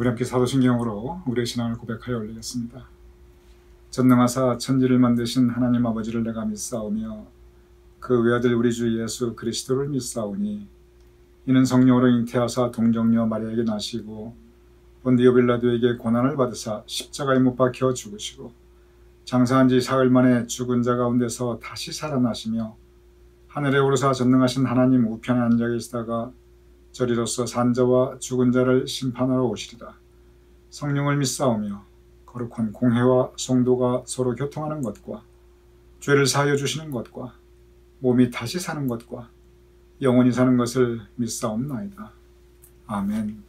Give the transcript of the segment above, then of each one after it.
우리 함께 사도신경으로 우리의 신앙을 고백하여 올리겠습니다. 전능하사 천지를 만드신 하나님 아버지를 내가 믿사오며 그 외아들 우리 주 예수 그리스도를 믿사오니 이는 성령으로 잉태하사 동정녀 마리아에게 나시고 본디오 빌라도에게 고난을 받으사 십자가에 못 박혀 죽으시고 장사한 지 사흘 만에 죽은 자 가운데서 다시 살아나시며 하늘에 오르사 전능하신 하나님 우편에 앉아 계시다가 저리로서 산자와 죽은 자를 심판하러 오시리라. 성령을 믿사오며 거룩한 공회와 성도가 서로 교통하는 것과 죄를 사하여 주시는 것과 몸이 다시 사는 것과 영원히 사는 것을 믿사옵나이다. 아멘.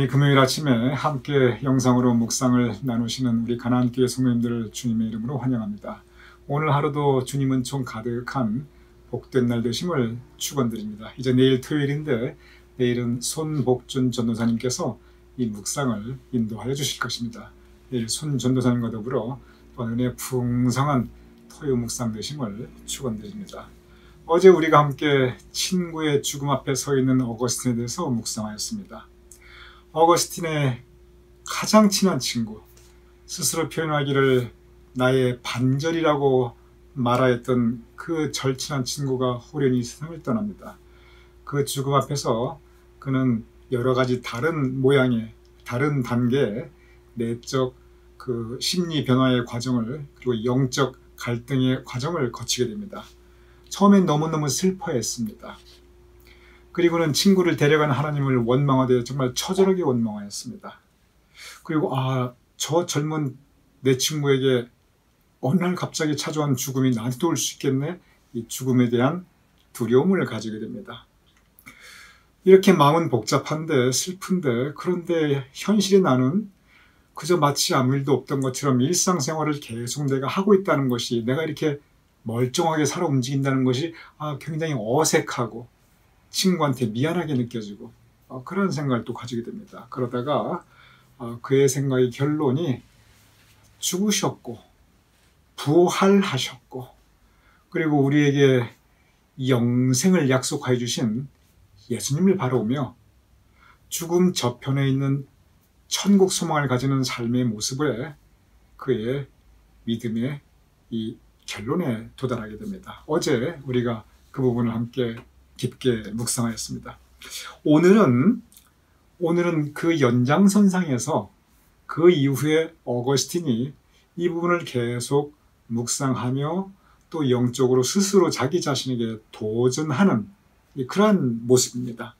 금요일 아침에 함께 영상으로 묵상을 나누시는 우리 가나안교회 성도님들을 주님의 이름으로 환영합니다. 오늘 하루도 주님 은총 가득한 복된 날 되심을 축원드립니다. 이제 내일 토요일인데 내일은 손복준 전도사님께서 이 묵상을 인도하여 주실 것입니다. 내일 손 전도사님과 더불어 은혜 풍성한 토요 묵상 되심을 축원드립니다. 어제 우리가 함께 친구의 죽음 앞에 서 있는 어거스틴에 대해서 묵상하였습니다. 어거스틴의 가장 친한 친구, 스스로 표현하기를 나의 반절이라고 말하였던 그 절친한 친구가 호련히 세상을 떠납니다. 그 죽음 앞에서 그는 여러 가지 다른 모양의, 다른 단계의 내적 그 심리 변화의 과정을, 그리고 영적 갈등의 과정을 거치게 됩니다. 처음엔 너무너무 슬퍼했습니다. 그리고는 친구를 데려간 하나님을 원망하되 정말 처절하게 원망하였습니다. 그리고 저 젊은 내 친구에게 어느 날 갑자기 찾아온 죽음이 나한테도 올 수 있겠네? 이 죽음에 대한 두려움을 가지게 됩니다. 이렇게 마음은 복잡한데 슬픈데, 그런데 현실의 나는 그저 마치 아무 일도 없던 것처럼 일상생활을 계속 내가 하고 있다는 것이, 내가 이렇게 멀쩡하게 살아 움직인다는 것이 굉장히 어색하고 친구한테 미안하게 느껴지고 그런 생각을 또 가지게 됩니다. 그러다가 그의 생각의 결론이 죽으셨고 부활하셨고 그리고 우리에게 영생을 약속하여 주신 예수님을 바라보며 죽음 저편에 있는 천국 소망을 가지는 삶의 모습에 그의 믿음의 이 결론에 도달하게 됩니다. 어제 우리가 그 부분을 함께 깊게 묵상하였습니다. 오늘은 그 연장선상에서 그 이후에 어거스틴이 이 부분을 계속 묵상하며 또 영적으로 스스로 자기 자신에게 도전하는 그러한 모습입니다.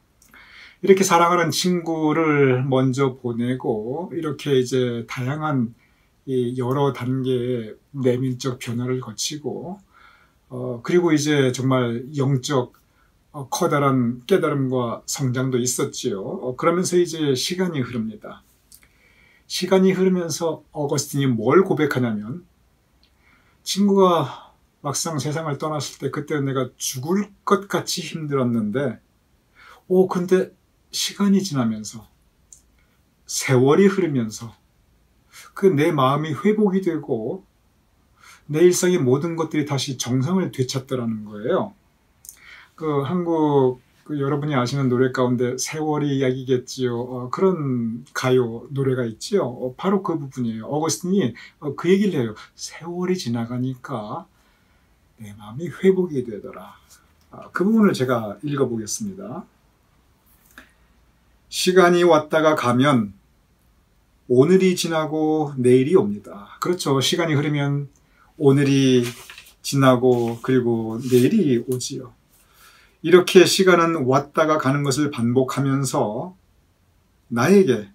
이렇게 사랑하는 친구를 먼저 보내고 이렇게 이제 다양한 여러 단계의 내면적 변화를 거치고 그리고 이제 정말 영적 커다란 깨달음과 성장도 있었지요. 그러면서 이제 시간이 흐릅니다. 시간이 흐르면서 어거스틴이 뭘 고백하냐면, 친구가 막상 세상을 떠났을 때 그때는 내가 죽을 것 같이 힘들었는데 근데 시간이 지나면서 세월이 흐르면서 그 내 마음이 회복이 되고 내 일상의 모든 것들이 다시 정상을 되찾더라는 거예요. 그 한국 여러분이 아시는 노래 가운데 세월이 이야기겠지요. 그런 가요 노래가 있지요. 바로 그 부분이에요. 어거스틴이 그 얘기를 해요. 세월이 지나가니까 내 마음이 회복이 되더라. 그 부분을 제가 읽어보겠습니다. 시간이 왔다가 가면 오늘이 지나고 내일이 옵니다. 그렇죠. 시간이 흐르면 오늘이 지나고 그리고 내일이 오지요. 이렇게 시간은 왔다가 가는 것을 반복하면서 나에게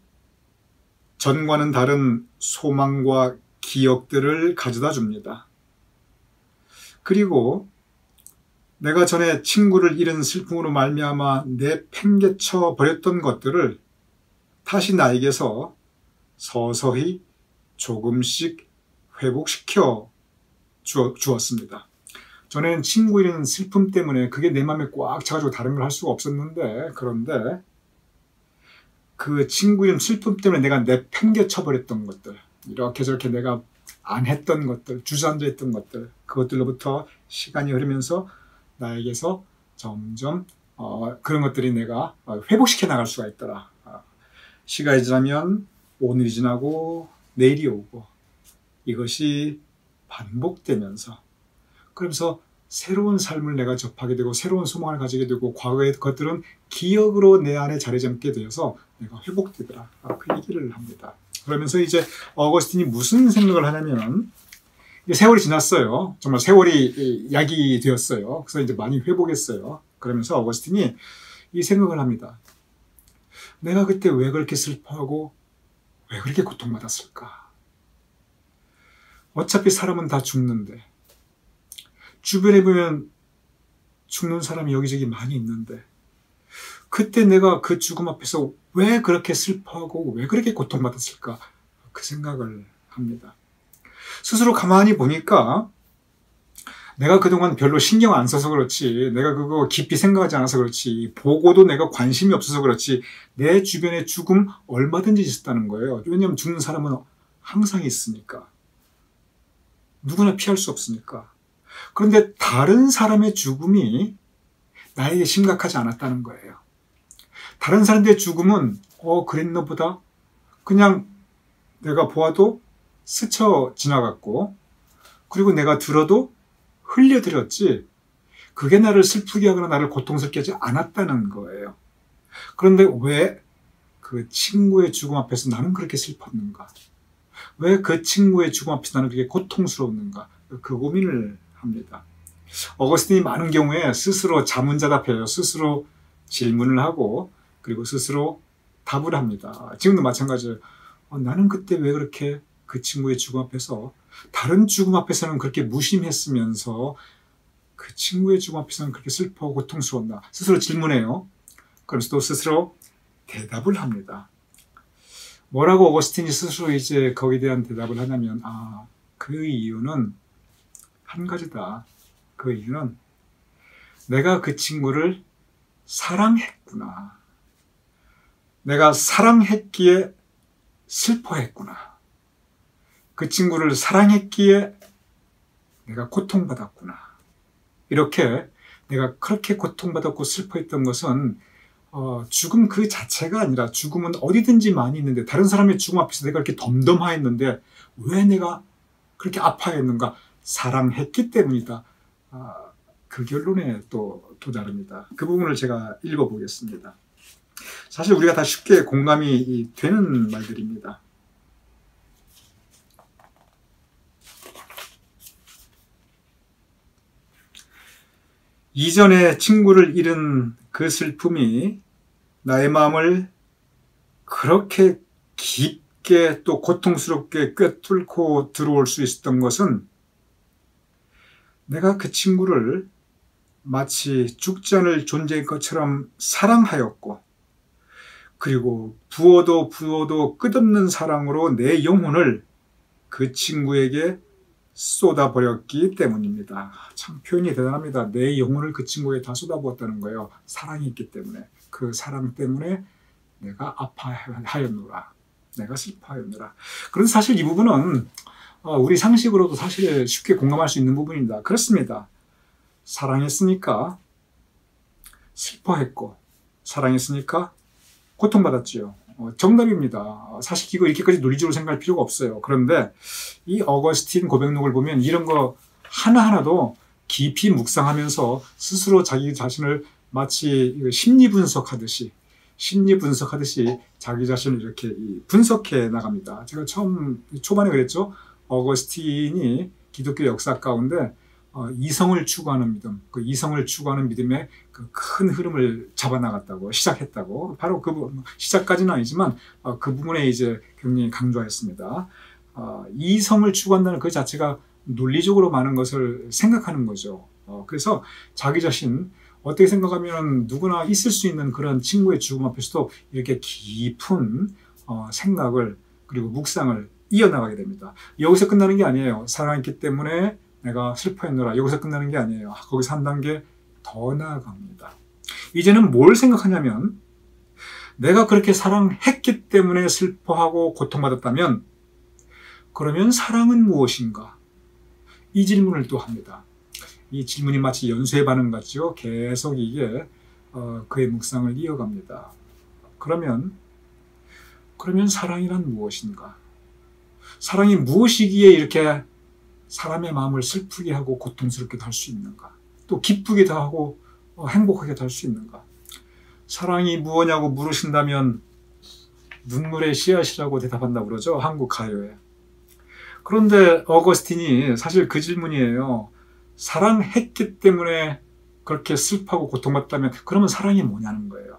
전과는 다른 소망과 기억들을 가져다 줍니다. 그리고 내가 전에 친구를 잃은 슬픔으로 말미암아 내팽개쳐 버렸던 것들을 다시 나에게서 서서히 조금씩 회복시켜 주었습니다. 전에는 친구 잃은 슬픔 때문에 그게 내 마음에 꽉 차가지고 다른 걸 할 수가 없었는데, 그런데 그 친구 잃은 슬픔 때문에 내가 내팽개쳐 버렸던 것들, 이렇게 저렇게 내가 안 했던 것들, 주저앉아 있던 것들, 그것들로부터 시간이 흐르면서 나에게서 점점 그런 것들이 내가 회복시켜 나갈 수가 있더라. 시간이 지나면 오늘이 지나고 내일이 오고 이것이 반복되면서, 그러면서 새로운 삶을 내가 접하게 되고 새로운 소망을 가지게 되고 과거의 것들은 기억으로 내 안에 자리 잡게 되어서 내가 회복되더라. 그 얘기를 합니다. 그러면서 이제 어거스틴이 무슨 생각을 하냐면, 세월이 지났어요. 정말 세월이 약이 되었어요. 그래서 이제 많이 회복했어요. 그러면서 어거스틴이 이 생각을 합니다. 내가 그때 왜 그렇게 슬퍼하고 왜 그렇게 고통받았을까? 어차피 사람은 다 죽는데, 주변에 보면 죽는 사람이 여기저기 많이 있는데 그때 내가 그 죽음 앞에서 왜 그렇게 슬퍼하고 왜 그렇게 고통받았을까? 그 생각을 합니다. 스스로 가만히 보니까 내가 그동안 별로 신경 안 써서 그렇지, 내가 그거 깊이 생각하지 않아서 그렇지, 보고도 내가 관심이 없어서 그렇지, 내 주변에 죽음 얼마든지 있었다는 거예요. 왜냐하면 죽는 사람은 항상 있으니까. 누구나 피할 수 없으니까. 그런데 다른 사람의 죽음이 나에게 심각하지 않았다는 거예요. 다른 사람들의 죽음은 그랬나 보다. 그냥 내가 보아도 스쳐 지나갔고, 그리고 내가 들어도 흘려들었지, 그게 나를 슬프게 하거나 나를 고통스럽게 하지 않았다는 거예요. 그런데 왜 그 친구의 죽음 앞에서 나는 그렇게 슬펐는가? 왜 그 친구의 죽음 앞에서 나는 그렇게 고통스러웠는가? 그 고민을 합니다. 어거스틴이 많은 경우에 스스로 자문자답해요. 스스로 질문을 하고, 그리고 스스로 답을 합니다. 지금도 마찬가지예요. 나는 그때 왜 그렇게 그 친구의 죽음 앞에서, 다른 죽음 앞에서는 그렇게 무심했으면서 그 친구의 죽음 앞에서는 그렇게 슬퍼하고 고통스러웠나? 스스로 질문해요. 그러면서 또 스스로 대답을 합니다. 뭐라고 어거스틴이 스스로 이제 거기에 대한 대답을 하냐면, 그 이유는 한 가지다. 그 이유는 내가 그 친구를 사랑했구나. 내가 사랑했기에 슬퍼했구나. 그 친구를 사랑했기에 내가 고통받았구나. 이렇게 내가 그렇게 고통받았고 슬퍼했던 것은 죽음 그 자체가 아니라, 죽음은 어디든지 많이 있는데 다른 사람의 죽음 앞에서 내가 이렇게 덤덤하였는데 왜 내가 그렇게 아파했는가? 사랑했기 때문이다. 그 결론에 또 도달합니다. 그 부분을 제가 읽어보겠습니다. 사실 우리가 다 쉽게 공감이 되는 말들입니다. 이전에 친구를 잃은 그 슬픔이 나의 마음을 그렇게 깊게 또 고통스럽게 꿰뚫고 들어올 수 있었던 것은, 내가 그 친구를 마치 죽지 않을 존재인 것처럼 사랑하였고, 그리고 부어도 끝없는 사랑으로 내 영혼을 그 친구에게 쏟아버렸기 때문입니다. 참 표현이 대단합니다. 내 영혼을 그 친구에게 다 쏟아부었다는 거예요. 사랑이 있기 때문에. 그 사랑 때문에 내가 아파하였노라. 내가 슬퍼하였노라. 그런데 사실 이 부분은 우리 상식으로도 사실 쉽게 공감할 수 있는 부분입니다. 그렇습니다. 사랑했으니까 슬퍼했고, 사랑했으니까 고통받았지요. 정답입니다. 사실 이거 이렇게까지 논리적으로 생각할 필요가 없어요. 그런데 이 어거스틴 고백록을 보면 이런 거 하나하나도 깊이 묵상하면서 스스로 자기 자신을 마치 심리 분석하듯이 자기 자신을 이렇게 분석해 나갑니다. 제가 초반에 그랬죠. 어거스틴이 기독교 역사 가운데 이성을 추구하는 믿음, 그 이성을 추구하는 믿음의 그 큰 흐름을 잡아나갔다고, 시작했다고, 바로 그 부분, 시작까지는 아니지만 그 부분에 이제 굉장히 강조했습니다. 이성을 추구한다는 그 자체가 논리적으로 많은 것을 생각하는 거죠. 그래서 자기 자신, 어떻게 생각하면 누구나 있을 수 있는 그런 친구의 죽음 앞에서도 이렇게 깊은 생각을, 그리고 묵상을 이어나가게 됩니다. 여기서 끝나는 게 아니에요. 사랑했기 때문에 내가 슬퍼했노라. 여기서 끝나는 게 아니에요. 거기서 한 단계 더 나아갑니다. 이제는 뭘 생각하냐면, 내가 그렇게 사랑했기 때문에 슬퍼하고 고통받았다면 그러면 사랑은 무엇인가? 이 질문을 또 합니다. 이 질문이 마치 연수의 반응 같죠. 계속 이게 그의 묵상을 이어갑니다. 그러면 사랑이란 무엇인가? 사랑이 무엇이기에 이렇게 사람의 마음을 슬프게 하고 고통스럽게 할 수 있는가? 또 기쁘게도 하고 행복하게도 할 수 있는가? 사랑이 무엇냐고 물으신다면 눈물의 씨앗이라고 대답한다고 그러죠. 한국 가요에. 그런데 어거스틴이 사실 그 질문이에요. 사랑했기 때문에 그렇게 슬퍼하고 고통받다면 그러면 사랑이 뭐냐는 거예요.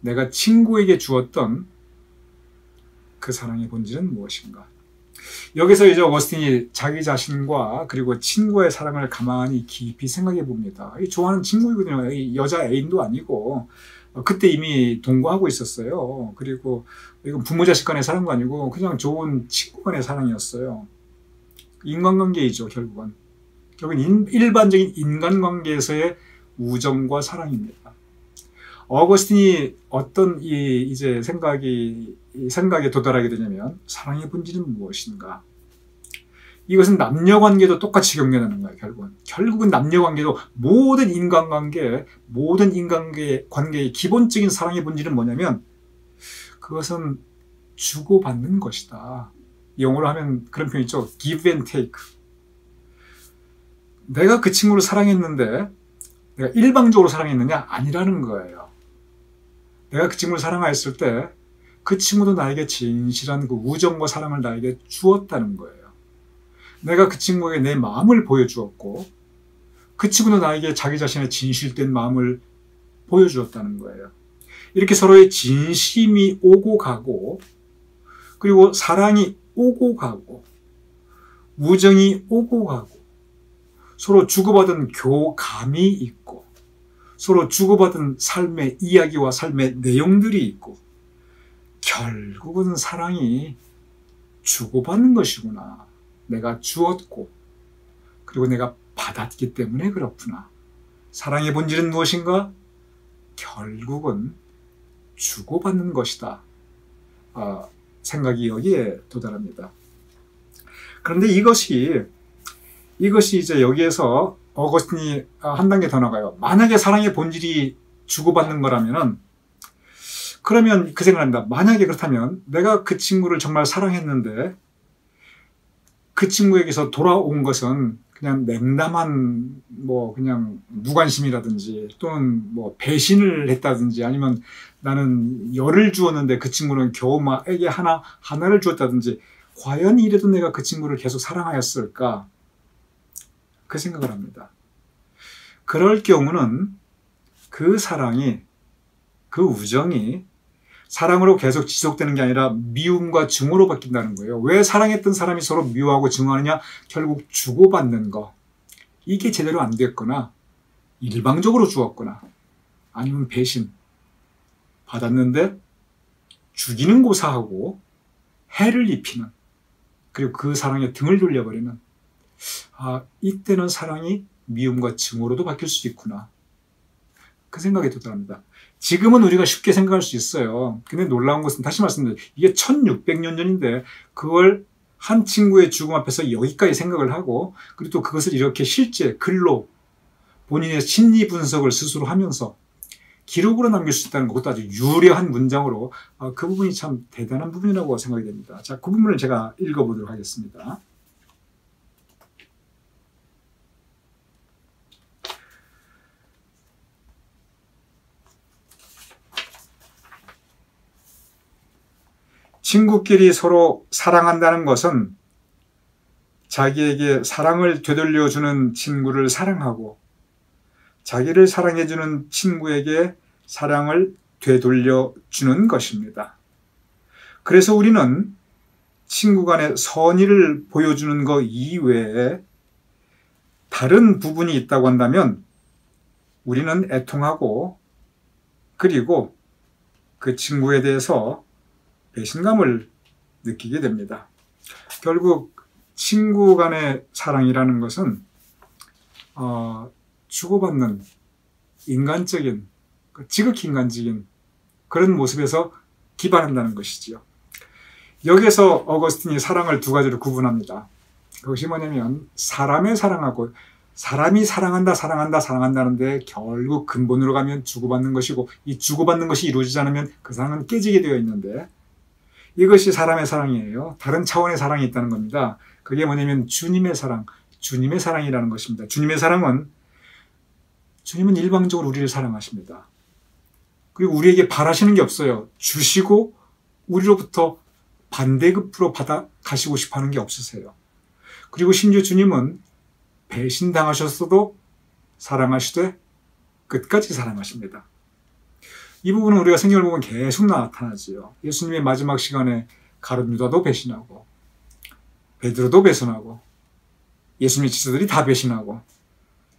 내가 친구에게 주었던 그 사랑의 본질은 무엇인가? 여기서 이제 어거스틴이 자기 자신과 그리고 친구의 사랑을 가만히 깊이 생각해 봅니다. 좋아하는 친구이거든요. 여자 애인도 아니고 그때 이미 동거하고 있었어요. 그리고 이건 부모 자식 간의 사랑도 아니고 그냥 좋은 친구 간의 사랑이었어요. 인간관계이죠, 결국은. 결국은 일반적인 인간관계에서의 우정과 사랑입니다. 어거스틴이 어떤 이제 생각에 도달하게 되냐면, 사랑의 본질은 무엇인가? 이것은 남녀관계도 똑같이 경련하는 거예요, 결국은 남녀관계도 모든 인간관계의 기본적인 사랑의 본질은 뭐냐면, 그것은 주고받는 것이다. 영어로 하면 그런 표현 있죠. give and take. 내가 그 친구를 사랑했는데 내가 일방적으로 사랑했느냐? 아니라는 거예요. 내가 그 친구를 사랑하였을 때 그 친구도 나에게 진실한 그 우정과 사랑을 나에게 주었다는 거예요. 내가 그 친구에게 내 마음을 보여주었고 그 친구도 나에게 자기 자신의 진실된 마음을 보여주었다는 거예요. 이렇게 서로의 진심이 오고 가고, 그리고 사랑이 오고 가고, 우정이 오고 가고, 서로 주고받은 교감이 있고, 서로 주고받은 삶의 이야기와 삶의 내용들이 있고, 결국은 사랑이 주고받는 것이구나. 내가 주었고, 그리고 내가 받았기 때문에 그렇구나. 사랑의 본질은 무엇인가? 결국은 주고받는 것이다. 생각이 여기에 도달합니다. 그런데 이것이 이제 여기에서 어거스틴이 한 단계 더 나가요. 만약에 사랑의 본질이 주고받는 거라면은, 그러면 그 생각을 합니다. 만약에 그렇다면 내가 그 친구를 정말 사랑했는데 그 친구에게서 돌아온 것은 그냥 냉담한 그냥 무관심이라든지, 또는 배신을 했다든지, 아니면 나는 열을 주었는데 그 친구는 겨우 애기 하나를 주었다든지, 과연 이래도 내가 그 친구를 계속 사랑하였을까? 그 생각을 합니다. 그럴 경우는 그 사랑이, 그 우정이 사랑으로 계속 지속되는 게 아니라 미움과 증오로 바뀐다는 거예요. 왜 사랑했던 사람이 서로 미워하고 증오하느냐? 결국 주고받는 거. 이게 제대로 안 됐거나, 일방적으로 주었거나, 아니면 배신. 받았는데 죽이는 고사하고 해를 입히는, 그리고 그 사랑에 등을 돌려버리는, 이때는 사랑이 미움과 증오로도 바뀔 수 있구나. 그 생각에 도달합니다. 지금은 우리가 쉽게 생각할 수 있어요. 근데 놀라운 것은, 다시 말씀드려요. 이게 1600년 전인데 그걸 한 친구의 죽음 앞에서 여기까지 생각을 하고, 그리고 또 그것을 이렇게 실제 글로 본인의 심리 분석을 스스로 하면서 기록으로 남길 수 있다는 것도 아주 유려한 문장으로, 그 부분이 참 대단한 부분이라고 생각이 됩니다. 자, 그 부분을 제가 읽어보도록 하겠습니다. 친구끼리 서로 사랑한다는 것은 자기에게 사랑을 되돌려주는 친구를 사랑하고, 자기를 사랑해주는 친구에게 사랑을 되돌려주는 것입니다. 그래서 우리는 친구 간의 선의를 보여주는 것 이외에 다른 부분이 있다고 한다면, 우리는 애통하고, 그리고 그 친구에 대해서 배신감을 느끼게 됩니다. 결국 친구 간의 사랑이라는 것은 주고받는 인간적인, 지극히 인간적인 그런 모습에서 기반한다는 것이지요. 여기서 어거스틴이 사랑을 두 가지로 구분합니다. 그것이 뭐냐면, 사람의 사랑하고, 사람이 사랑한다는데 결국 근본으로 가면 주고받는 것이고, 이 주고받는 것이 이루어지지 않으면 그 사랑은 깨지게 되어 있는데, 이것이 사람의 사랑이에요. 다른 차원의 사랑이 있다는 겁니다. 그게 뭐냐면 주님의 사랑이라는 것입니다. 주님은 일방적으로 우리를 사랑하십니다. 그리고 우리에게 바라시는 게 없어요. 주시고 우리로부터 반대급부로 받아 가시고 싶어 하는 게 없으세요. 그리고 심지어 주님은 배신당하셨어도 사랑하시되 끝까지 사랑하십니다. 이 부분은 우리가 성경을 보면 계속 나타나지요. 예수님의 마지막 시간에 가룟 유다도 배신하고, 베드로도 배신하고 예수님의 지도들이 다 배신하고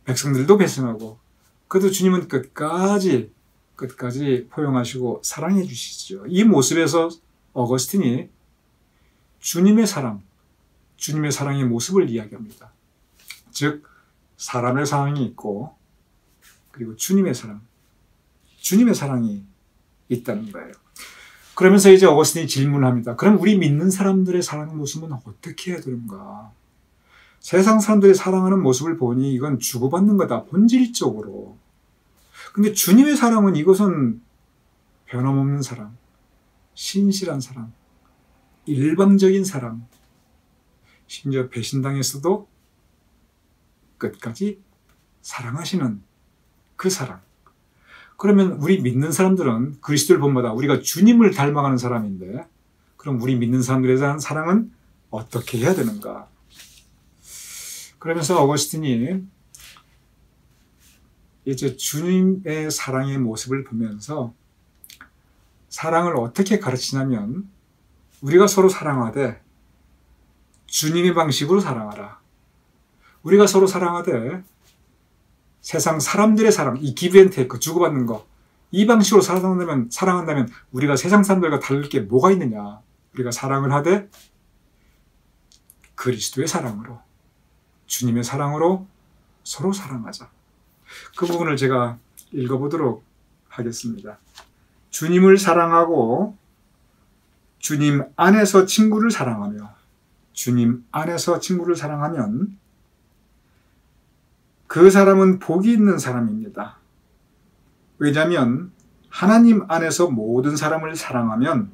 백성들도 배신하고 그래도 주님은 끝까지 포용하시고 사랑해 주시죠. 이 모습에서 어거스틴이 주님의 사랑의 모습을 이야기합니다. 즉 사람의 사랑이 있고 그리고 주님의 사랑이 있다는 거예요. 그러면서 이제 어거스틴이 질문합니다. 그럼 우리 믿는 사람들의 사랑 모습은 어떻게 해야 되는가? 세상 사람들이 사랑하는 모습을 보니 이건 주고받는 거다, 본질적으로. 근데 주님의 사랑은 이것은 변함없는 사랑, 신실한 사랑, 일방적인 사랑, 심지어 배신당했어도 끝까지 사랑하시는 그 사랑. 그러면 우리 믿는 사람들은 그리스도를 본마다 우리가 주님을 닮아가는 사람인데 그럼 우리 믿는 사람들에 대한 사랑은 어떻게 해야 되는가? 그러면서 어거스틴이 이제 주님의 사랑의 모습을 보면서 사랑을 어떻게 가르치냐면 우리가 서로 사랑하되 주님의 방식으로 사랑하라. 우리가 서로 사랑하되 세상 사람들의 사랑, 이 기브 앤 테이크, 주고받는 거, 이 방식으로 사랑한다면 우리가 세상 사람들과 다를 게 뭐가 있느냐. 우리가 사랑을 하되 그리스도의 사랑으로, 주님의 사랑으로 서로 사랑하자. 그 부분을 제가 읽어보도록 하겠습니다. 주님을 사랑하고 주님 안에서 친구를 사랑하며 주님 안에서 친구를 사랑하면 그 사람은 복이 있는 사람입니다. 왜냐하면 하나님 안에서 모든 사람을 사랑하면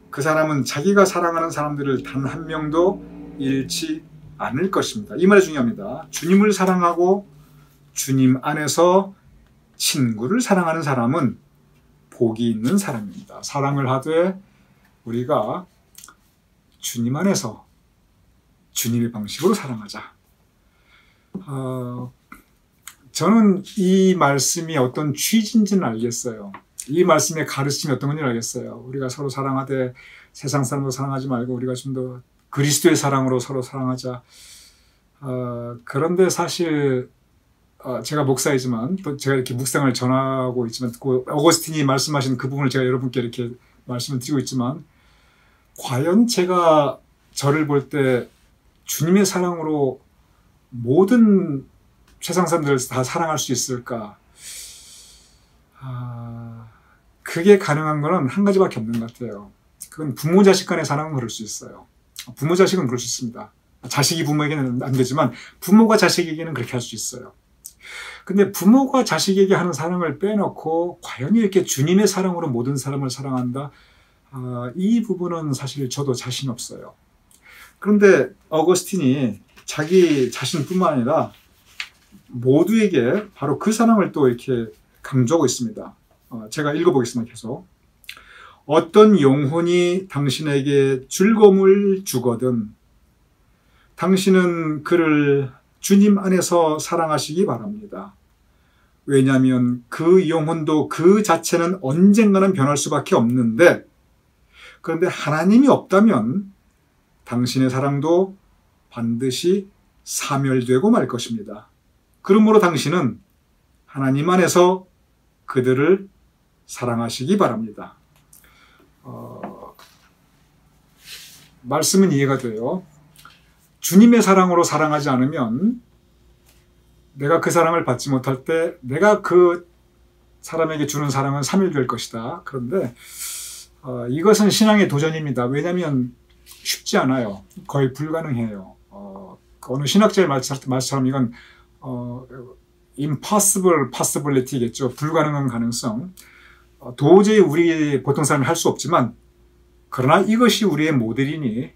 그 사람은 자기가 사랑하는 사람들을 단 한 명도 잃지 않을 것입니다. 이 말이 중요합니다. 주님을 사랑하고 주님 안에서 친구를 사랑하는 사람은 복이 있는 사람입니다. 사랑을 하되 우리가 주님 안에서 주님의 방식으로 사랑하자. 저는 이 말씀이 어떤 취지인지는 알겠어요. 이 말씀의 가르침이 어떤 건지 알겠어요. 우리가 서로 사랑하되 세상 사람도 사랑하지 말고 우리가 좀 더 그리스도의 사랑으로 서로 사랑하자. 그런데 사실 제가 목사이지만 또 제가 이렇게 묵상을 전하고 있지만 그 어거스틴이 말씀하신 그 부분을 제가 여러분께 이렇게 말씀을 드리고 있지만 과연 제가 저를 볼 때 주님의 사랑으로 모든 세상 사람들을 다 사랑할 수 있을까? 그게 가능한 거는 한 가지밖에 없는 것 같아요. 그건 부모 자식 간의 사랑은 그럴 수 있어요. 부모 자식은 그럴 수 있습니다. 자식이 부모에게는 안 되지만 부모가 자식에게는 그렇게 할 수 있어요. 근데 부모가 자식에게 하는 사랑을 빼놓고 과연 이렇게 주님의 사랑으로 모든 사람을 사랑한다? 이 부분은 사실 저도 자신 없어요. 그런데 어거스틴이 자기 자신뿐만 아니라 모두에게 바로 그 사랑을 또 이렇게 강조하고 있습니다. 제가 읽어보겠습니다. 계속. 어떤 영혼이 당신에게 즐거움을 주거든 당신은 그를 주님 안에서 사랑하시기 바랍니다. 왜냐하면 그 영혼도 그 자체는 언젠가는 변할 수밖에 없는데 그런데 하나님이 없다면 당신의 사랑도 반드시 사멸되고 말 것입니다. 그러므로 당신은 하나님 안에서 그들을 사랑하시기 바랍니다. 말씀은 이해가 돼요. 주님의 사랑으로 사랑하지 않으면 내가 그 사랑을 받지 못할 때 내가 그 사람에게 주는 사랑은 사멸될 것이다. 그런데 이것은 신앙의 도전입니다. 왜냐하면 쉽지 않아요. 거의 불가능해요. 어느 신학자의 말처럼 이건 impossible possibility겠죠. 불가능한 가능성. 도저히 우리 보통 사람이 할 수 없지만 그러나 이것이 우리의 모델이니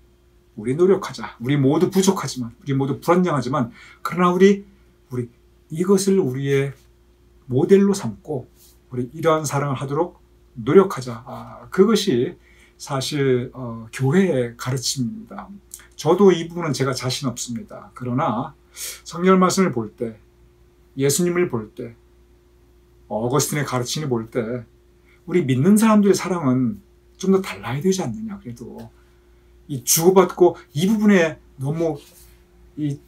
우리 노력하자. 우리 모두 부족하지만 우리 모두 불완전하지만 그러나 우리 이것을 우리의 모델로 삼고 우리 이러한 사랑을 하도록 노력하자. 그것이 사실 교회의 가르침입니다. 저도 이 부분은 제가 자신 없습니다. 그러나 성경 말씀을 볼 때 예수님을 볼 때 어거스틴의 가르침을 볼 때 우리 믿는 사람들의 사랑은 좀 더 달라야 되지 않느냐. 그래도 이 주고받고 이 부분에 너무 이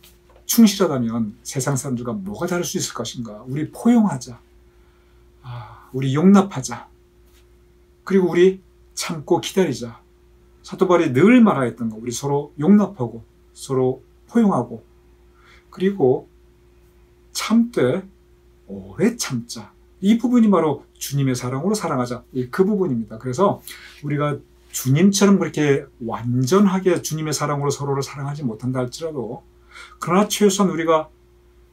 충실하다면 세상 사람들과 뭐가 다를 수 있을 것인가? 우리 포용하자. 우리 용납하자. 그리고 우리 참고 기다리자. 사도 바울이 늘 말하였던 거, 우리 서로 용납하고 서로 포용하고 그리고 참되 오래 참자. 이 부분이 바로 주님의 사랑으로 사랑하자. 그 부분입니다. 그래서 우리가 주님처럼 그렇게 완전하게 주님의 사랑으로 서로를 사랑하지 못한다 할지라도 그러나 최소한 우리가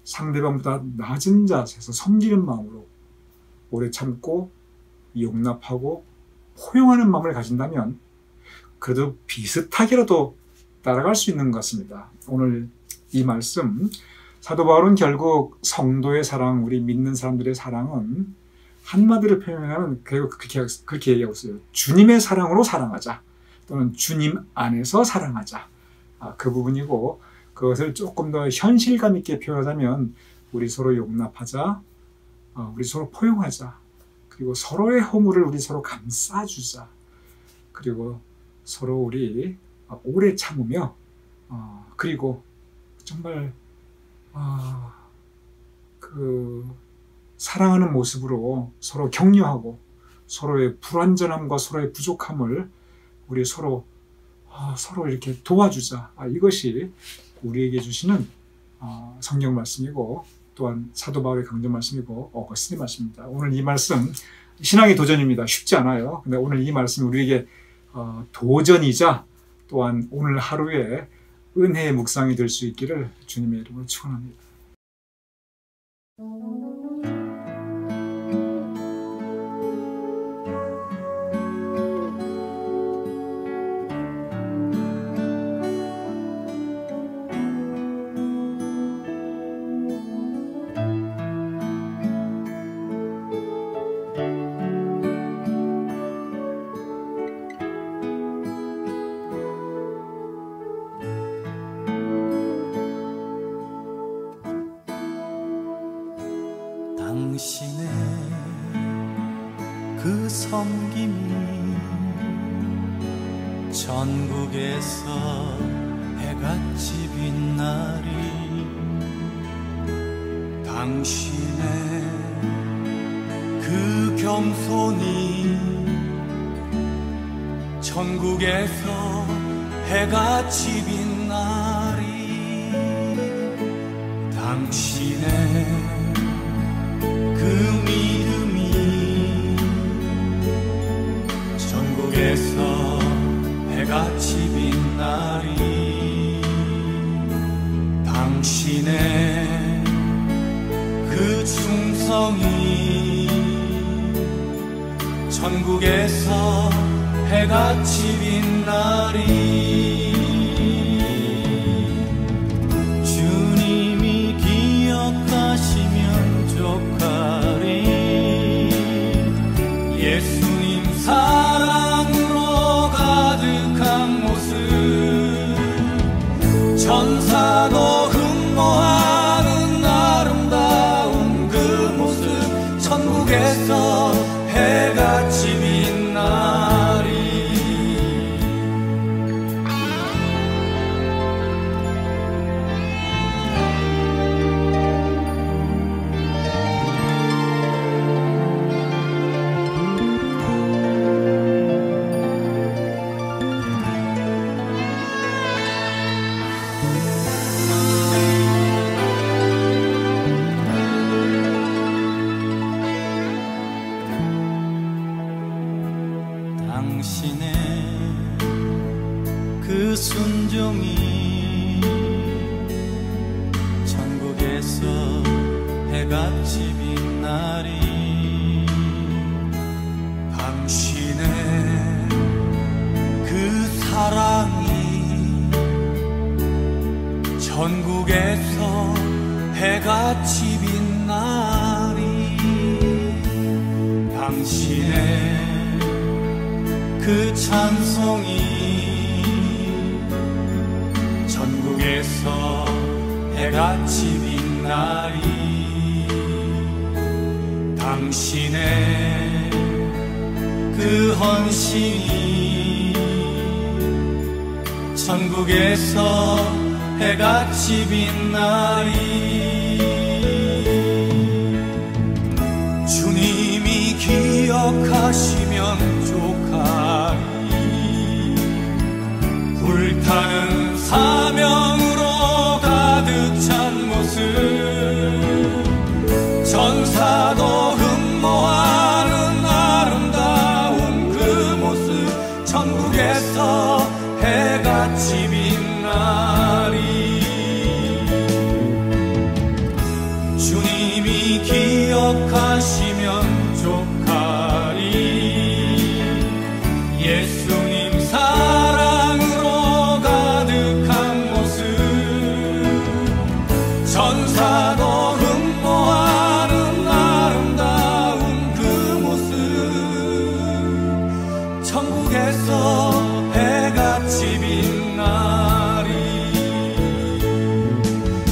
상대방보다 낮은 자세에서 섬기는 마음으로 오래 참고 용납하고 포용하는 마음을 가진다면 그래도 비슷하게라도 따라갈 수 있는 것 같습니다. 오늘 이 말씀, 사도 바울은 결국 성도의 사랑, 우리 믿는 사람들의 사랑은 한마디로 표현하면 그렇게 얘기하고 있어요. 주님의 사랑으로 사랑하자. 또는 주님 안에서 사랑하자. 그 부분이고 그것을 조금 더 현실감 있게 표현하자면 우리 서로 용납하자. 우리 서로 포용하자. 그리고 서로의 허물을 우리 서로 감싸주자. 그리고 서로 우리 오래 참으며 그리고 정말 사랑하는 모습으로 서로 격려하고 서로의 불완전함과 서로의 부족함을 우리 서로 이렇게 도와주자. 이것이 우리에게 주시는 성경 말씀이고 또한 사도 바울의 강조 말씀이고 어거스틴의 말씀입니다. 오늘 이 말씀 신앙의 도전입니다. 쉽지 않아요. 근데 오늘 이 말씀이 우리에게 도전이자 또한 오늘 하루에 은혜의 묵상이 될 수 있기를 주님의 이름으로 축원합니다. 당신의 그 섬김이 전국에서 해같이 빛나리. 당신의 그 겸손이 전국에서 해같이 빛나리. 당신의 그 믿음이 전국에서 해같이 빛나리. 당신의 그 충성이 전국에서 해같이 빛나리. 주님이 기억하시면 족하리. 예수님 사랑으로 가득한 모습 천사도 흠모하는 아름다운 그 모습 천국에서 해같이 빛나리. 당신의 그 순종이 전국에서 해같이 빛나리. 당신의 그 사랑이 전국에서 해같이 빛나리. 당신의 그 찬송이 전국에서 해같이 빛나리. 당신의 그 헌신이 천국에서 해같이 빛나리. 주님이 기억하시면 족하리. 불타는 사명으로 가득 찬 모습, 전사도 흠모하는 아름다운 그 모습, 천국에서 해같이 빛나리. 주님이 기억하시면 족하리. 예수님 사랑으로 가득한 모습, 전사도 흠모하는 아름다운 그 모습, 천국에서 해같이 빛나리.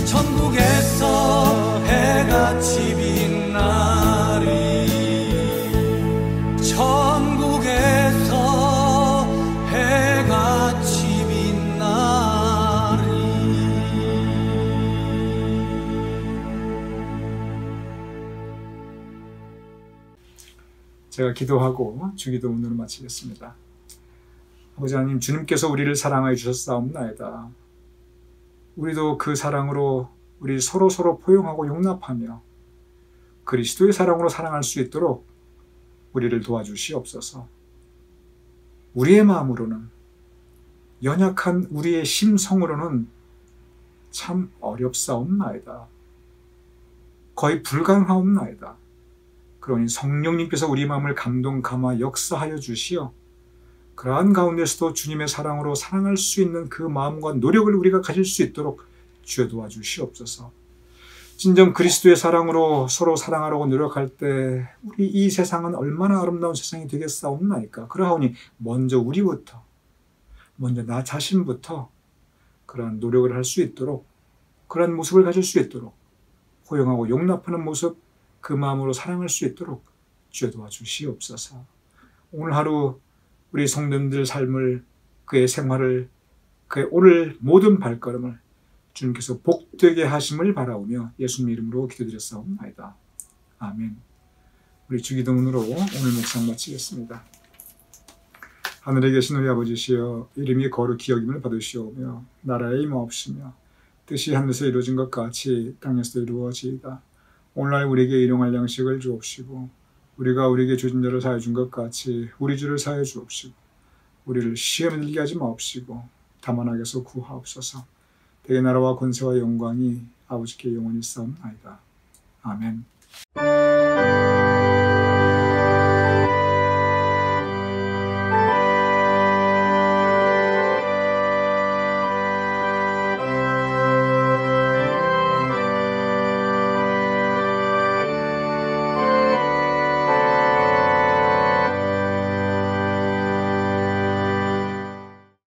천국에서 해같이 빛나리. 천국에서 해같이 빛나리. 제가 기도하고 주기도 오늘을 마치겠습니다. 아버지 하나님, 주님께서 우리를 사랑하여 주셨사옵나이다. 우리도 그 사랑으로 우리 서로 포용하고 용납하며 그리스도의 사랑으로 사랑할 수 있도록 우리를 도와주시옵소서. 우리의 마음으로는, 연약한 우리의 심성으로는 참 어렵사옵나이다. 거의 불가능하옵나이다. 그러니 성령님께서 우리 마음을 감동 감화 역사하여 주시어 그러한 가운데서도 주님의 사랑으로 사랑할 수 있는 그 마음과 노력을 우리가 가질 수 있도록 주여 도와주시옵소서. 진정 그리스도의 사랑으로 서로 사랑하려고 노력할 때 우리 이 세상은 얼마나 아름다운 세상이 되겠사옵나이까. 그러하오니 먼저 우리부터, 먼저 나 자신부터 그러한 노력을 할 수 있도록, 그러한 모습을 가질 수 있도록, 포용하고 용납하는 모습, 그 마음으로 사랑할 수 있도록 주여 도와주시옵소서. 오늘 하루 우리 성도님들 삶을, 그의 생활을, 그의 오늘 모든 발걸음을 주님께서 복되게 하심을 바라오며 예수님 이름으로 기도드렸사옵나이다. 아멘. 우리 주기도문으로 오늘 묵상 마치겠습니다. 하늘에 계신 우리 아버지시여, 이름이 거룩히 여김을 받으시오며 나라의 임하옵시며 뜻이 하늘에서 이루어진 것 같이 땅에서도 이루어지이다. 오늘날 우리에게 일용할 양식을 주옵시고 우리가 우리에게 주진 자를 사하여 준 것 같이 우리 주를 사하여 주옵시고 우리를 시험에 들게 하지 마옵시고 다만 악에서 구하옵소서. 대개 나라와 권세와 영광이 아버지께 영원히 있사옵나이다. 아멘.